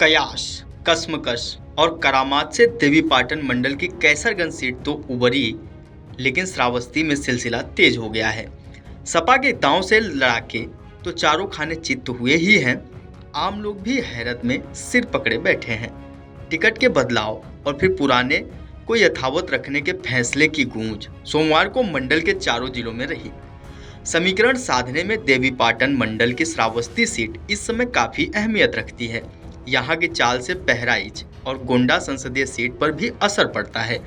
कयास, कशमकश और करामात से देवीपाटन मंडल की कैसरगंज सीट तो उबरी, लेकिन श्रावस्ती में सिलसिला तेज हो गया है। सपा के दांव से लड़ाके तो चारों खाने चित्त हुए ही हैं। आम लोग भी हैरत में सिर पकड़े बैठे हैं। टिकट के बदलाव और फिर पुराने को यथावत रखने के फैसले की गूंज सोमवार को मंडल के चारों जिलों में रही। समीकरण साधने में देवीपाटन मंडल की श्रावस्ती सीट इस समय काफी अहमियत रखती है। यहाँ की चाल से बहराइच और गोंडा संसदीय सीट पर भी असर पड़ता है।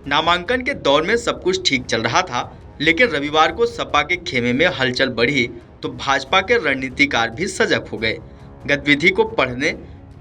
नामांकन के दौर में सब कुछ ठीक चल रहा था, लेकिन रविवार को सपा के खेमे में हलचल बढ़ी तो भाजपा के रणनीतिकार भी सजग हो गए, गतिविधि को पढ़ने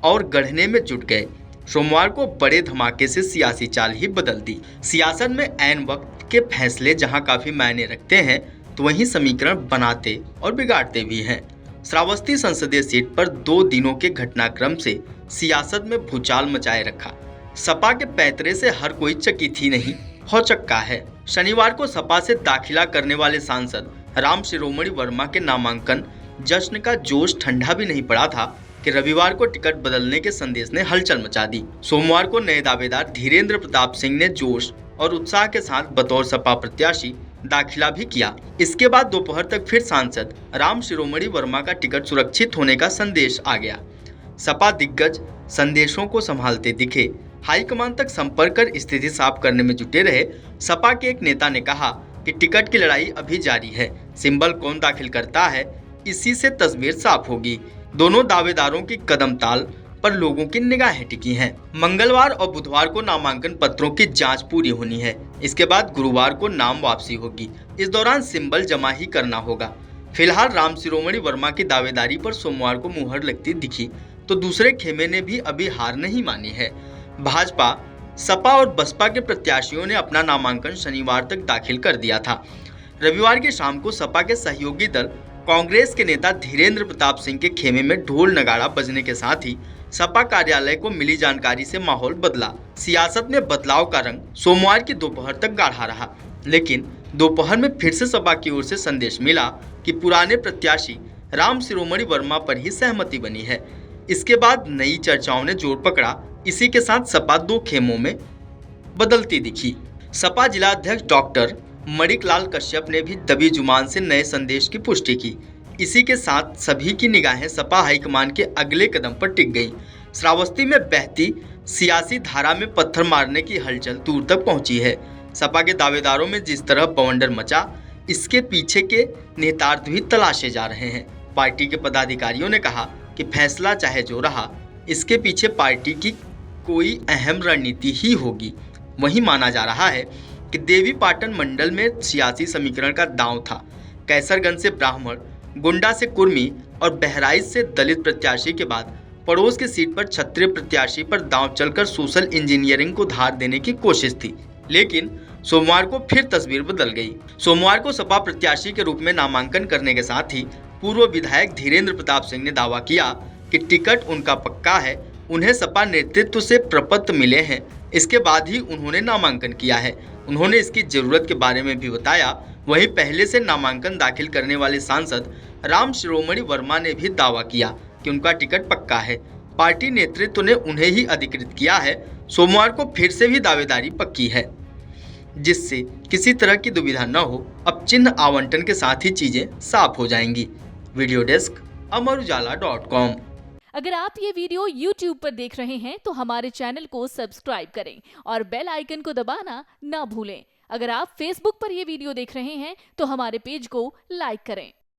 और गढ़ने में जुट गए। सोमवार को बड़े धमाके से सियासी चाल ही बदल दी। सियासत में ऐन वक्त के फैसले जहां काफी मायने रखते हैं, तो वहीं समीकरण बनाते और बिगाड़ते भी हैं। श्रावस्ती संसदीय सीट पर 2 दिनों के घटनाक्रम से सियासत में भूचाल मचाए रखा। सपा के पैतरे से हर कोई चकित ही नहीं, भौचक्का है। शनिवार को सपा से दाखिला करने वाले सांसद राम शिरोमणि वर्मा के नामांकन जश्न का जोश ठंडा भी नहीं पड़ा था कि रविवार को टिकट बदलने के संदेश ने हलचल मचा दी। सोमवार को नए दावेदार धीरेन्द्र प्रताप सिंह ने जोश और उत्साह के साथ बतौर सपा प्रत्याशी दाखिला भी किया। इसके बाद दोपहर तक फिर सांसद राम शिरोमणि वर्मा का टिकट सुरक्षित होने का संदेश आ गया। सपा दिग्गज संदेशों को संभालते दिखे, हाईकमान तक संपर्क कर स्थिति साफ करने में जुटे रहे। सपा के एक नेता ने कहा कि टिकट की लड़ाई अभी जारी है, सिंबल कौन दाखिल करता है इसी से तस्वीर साफ होगी। दोनों दावेदारों की कदम ताल पर लोगों की निगाहें टिकी हैं। मंगलवार और बुधवार को नामांकन पत्रों की जांच पूरी होनी है। इसके बाद गुरुवार को नाम वापसी होगी। इस दौरान सिंबल जमा ही करना होगा। फिलहाल राम शिरोमणि वर्मा की दावेदारी पर सोमवार को मुहर लगती दिखी, तो दूसरे खेमे ने भी अभी हार नहीं मानी है। भाजपा, सपा और बसपा के प्रत्याशियों ने अपना नामांकन शनिवार तक दाखिल कर दिया था। रविवार की शाम को सपा के सहयोगी दल कांग्रेस के नेता धीरेन्द्र प्रताप सिंह के खेमे में ढोल नगाड़ा बजने के साथ ही सपा कार्यालय को मिली जानकारी से माहौल बदला। सियासत में बदलाव का रंग सोमवार की दोपहर तक गाढ़ा रहा, लेकिन दोपहर में फिर से सपा की ओर से संदेश मिला कि पुराने प्रत्याशी राम शिरोमणि वर्मा पर ही सहमति बनी है। इसके बाद नई चर्चाओं ने जोर पकड़ा। इसी के साथ सपा 2 खेमों में बदलती दिखी। सपा जिला अध्यक्ष डॉक्टर मणिकलाल कश्यप ने भी दबी जुबान से नए संदेश की पुष्टि की। इसी के साथ सभी की निगाहें सपा हाईकमान के अगले कदम पर टिक गई। श्रावस्ती में बहती सियासी धारा में पत्थर मारने की हलचल दूर तक पहुंची है। सपा के दावेदारों में जिस तरह बवंडर मचा, इसके पीछे के निहितार्थ भी तलाशे जा रहे हैं। पार्टी के पदाधिकारियों ने कहा कि फैसला चाहे जो रहा, इसके पीछे पार्टी की कोई अहम रणनीति ही होगी। वहीं माना जा रहा है कि देवीपाटन मंडल में सियासी समीकरण का दांव था। कैसरगंज से ब्राह्मण, गोंडा से कुर्मी और बहराइच से दलित प्रत्याशी के बाद पड़ोस की सीट पर क्षत्रिय प्रत्याशी पर दांव चलकर सोशल इंजीनियरिंग को धार देने की कोशिश थी, लेकिन सोमवार को फिर तस्वीर बदल गई। सोमवार को सपा प्रत्याशी के रूप में नामांकन करने के साथ ही पूर्व विधायक धीरेन्द्र प्रताप सिंह ने दावा किया कि टिकट उनका पक्का है। उन्हें सपा नेतृत्व से प्रपत्र मिले हैं। इसके बाद ही उन्होंने नामांकन किया है। उन्होंने इसकी जरूरत के बारे में भी बताया। वहीं पहले से नामांकन दाखिल करने वाले सांसद राम शिरोमणि वर्मा ने भी दावा किया कि उनका टिकट पक्का है। पार्टी नेतृत्व ने उन्हें ही अधिकृत किया है। सोमवार को फिर से भी दावेदारी पक्की है, जिससे किसी तरह की दुविधा न हो। अब चिन्ह आवंटन के साथ ही चीजें साफ हो जाएंगी। वीडियो डेस्क अमरउजाला.com। अगर आप ये वीडियो YouTube पर देख रहे हैं तो हमारे चैनल को सब्सक्राइब करें और बेल आइकन को दबाना ना भूलें। अगर आप Facebook पर ये वीडियो देख रहे हैं तो हमारे पेज को लाइक करें।